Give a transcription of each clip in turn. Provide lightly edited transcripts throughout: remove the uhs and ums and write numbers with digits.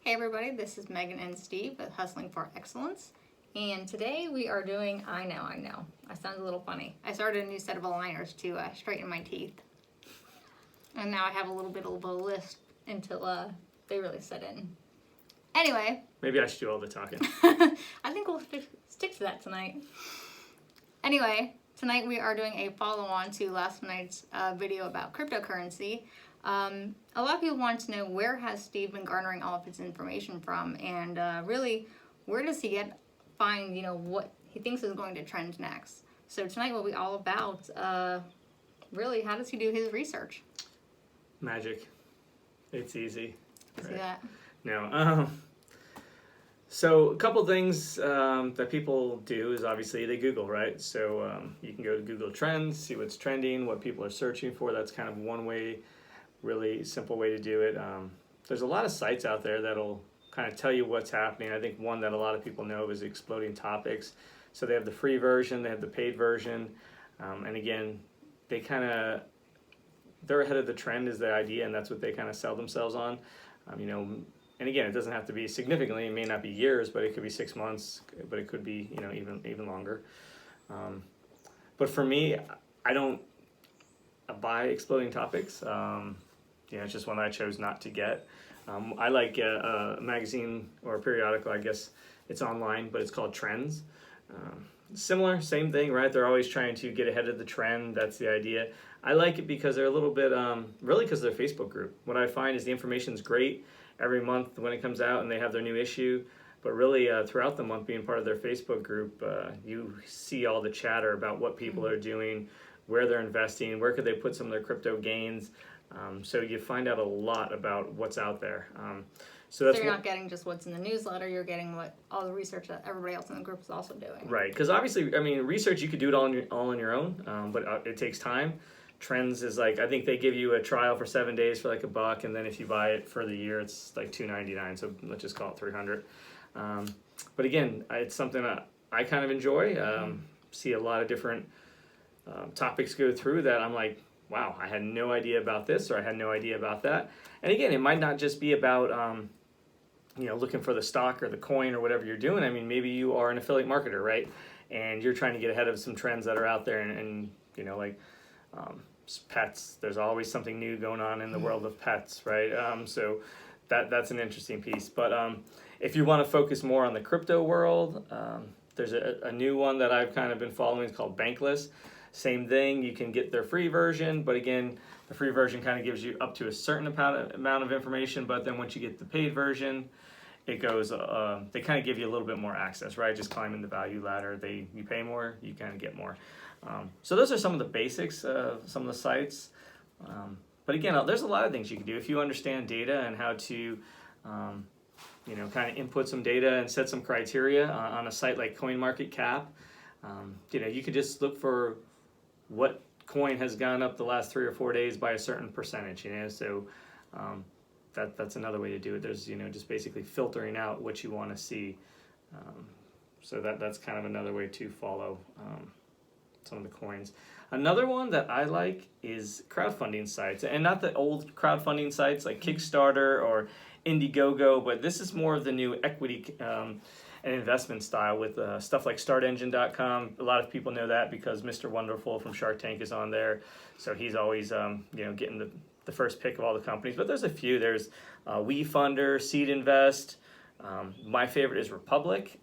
Hey everybody, this is Megan and Steve with Hustling for Excellence. And today we are doing I Know. I sound a little funny. I started a new set of aligners to straighten my teeth. And now I have a little bit of a list until they really set in. Anyway. Maybe I should do all the talking. I think we'll stick to that tonight. Anyway, tonight we are doing a follow-on to last night's video about cryptocurrency. A lot of people want to know, where has Steve been garnering all of his information from, and really, where does he find what he thinks is going to trend next? So tonight will be all about really, how does he do his research? Magic. It's easy. See that? No. So a couple things that people do is obviously they Google, right? So you can go to Google Trends, see what's trending, what people are searching for. That's kind of one way, really simple way to do it. There's a lot of sites out there that'll kind of tell you what's happening. I think one that a lot of people know is Exploding Topics. So they have the free version, they have the paid version, and again, they're ahead of the trend is the idea, and that's what they kind of sell themselves on. And again, it doesn't have to be significantly. It may not be years, but it could be 6 months, but it could be even longer. But for me, I don't buy Exploding Topics. It's just one that I chose not to get. I like a magazine or a periodical. I guess it's online, but it's called Trends. Similar, same thing, right? They're always trying to get ahead of the trend. That's the idea. I like it because they're a little bit, really because they're a Facebook group. What I find is the information's great every month when it comes out and they have their new issue. But really, throughout the month, being part of their Facebook group, you see all the chatter about what people are doing, where they're investing, where could they put some of their crypto gains. So you find out a lot about what's out there. So you're not getting just what's in the newsletter, you're getting what all the research that everybody else in the group is also doing. Right, because obviously, research, you could do it all on your own, but it takes time. Trends is like, I think they give you a trial for 7 days for like $1, and then if you buy it for the year, it's like $2.99. So let's just call it $300. But again, it's something I kind of enjoy. See a lot of different topics go through that I'm like, wow, I had no idea about this, or I had no idea about that. And again, it might not just be about looking for the stock or the coin or whatever you're doing. Maybe you are an affiliate marketer, right? And you're trying to get ahead of some trends that are out there, and pets. There's always something new going on in the world of pets, right? So that's an interesting piece. But if you want to focus more on the crypto world, there's a new one that I've kind of been following. It's called Bankless. Same thing. You can get their free version, but again, the free version kind of gives you up to a certain amount of information. But then once you get the paid version, it goes. They kind of give you a little bit more access, right? Just climbing the value ladder. You pay more, you kind of get more. So those are some of the basics of some of the sites. But again, there's a lot of things you can do if you understand data and how to, kind of input some data and set some criteria on a site like CoinMarketCap. You could just look for what coin has gone up the last 3 or 4 days by a certain percentage. So that's another way to do it. There's just basically filtering out what you want to see. So that's kind of another way to follow some of the coins. Another one that I like is crowdfunding sites, and not the old crowdfunding sites like Kickstarter or Indiegogo, but this is more of the new equity and investment style with stuff like StartEngine.com. A lot of people know that because Mr. Wonderful from Shark Tank is on there, so he's always getting the first pick of all the companies. But there's a few. There's WeFunder, Seed Invest. My favorite is Republic,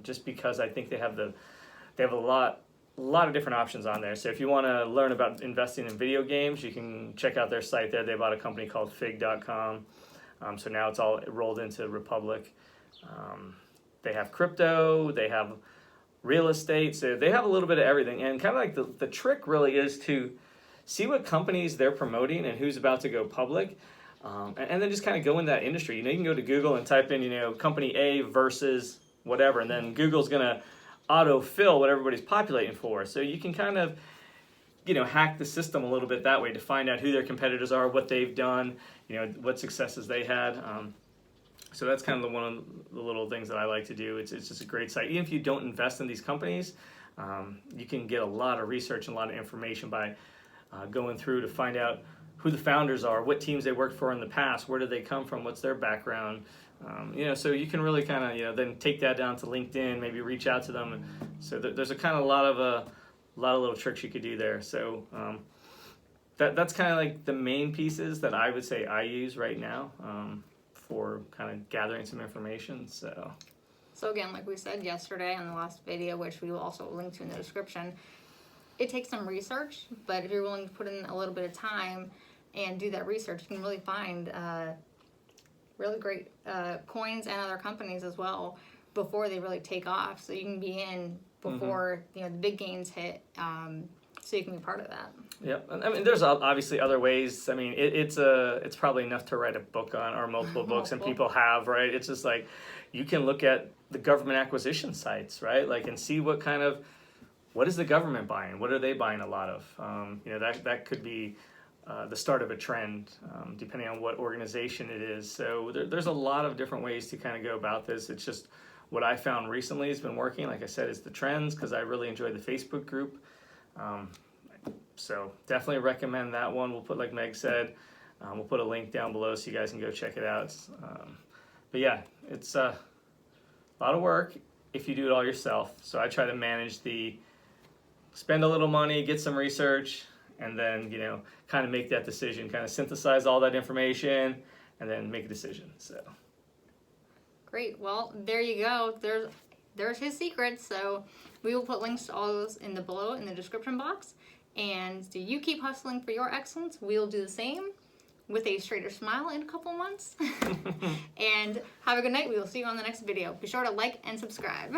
just because I think they have a lot of different options on there. So if you want to learn about investing in video games, you can check out their site there. They bought a company called Fig.com. So now it's all rolled into Republic. They have crypto, they have real estate, so they have a little bit of everything. And kind of like the trick really is to see what companies they're promoting and who's about to go public. And then just kind of go in that industry. You can go to Google and type in, company A versus whatever, and then Google's going to auto-fill what everybody's populating for. So you can kind of, hack the system a little bit that way to find out who their competitors are, what they've done, what successes they had. So that's kind of one of the little things that I like to do. It's just a great site. Even if you don't invest in these companies, you can get a lot of research and a lot of information by going through to find out who the founders are, what teams they worked for in the past, where did they come from, what's their background. So you can really kind of then take that down to LinkedIn, maybe reach out to them. And so there's a kind of a lot of little tricks you could do there. So that's kind of like the main pieces that I would say I use right now for kind of gathering some information. So again, like we said yesterday in the last video, which we will also link to in the description, it takes some research, but if you're willing to put in a little bit of time and do that research, you can really find really great coins and other companies as well before they really take off. So you can be in before the big gains hit, so you can be part of that. Yep, I mean, there's obviously other ways. I mean, it's probably enough to write a book on, or multiple books, and people have, right? It's just like you can look at the government acquisition sites, right? Like, and see what is the government buying? What are they buying a lot of? That could be the start of a trend, depending on what organization it is. So there's a lot of different ways to kind of go about this. It's just what I found recently has been working. Like I said, is the trends, because I really enjoy the Facebook group. So definitely recommend that one. We'll put, like Meg said, we'll put a link down below so you guys can go check it out. But yeah, it's a lot of work if you do it all yourself. So I try to manage spend a little money, get some research, and then, kind of make that decision, kind of synthesize all that information, and then make a decision. So great. Well, there you go. There's his secrets. So we will put links to all those below in the description box. And do you keep hustling for your excellence? We'll do the same with a straighter smile in a couple months. And have a good night. We will see you on the next video. Be sure to like and subscribe.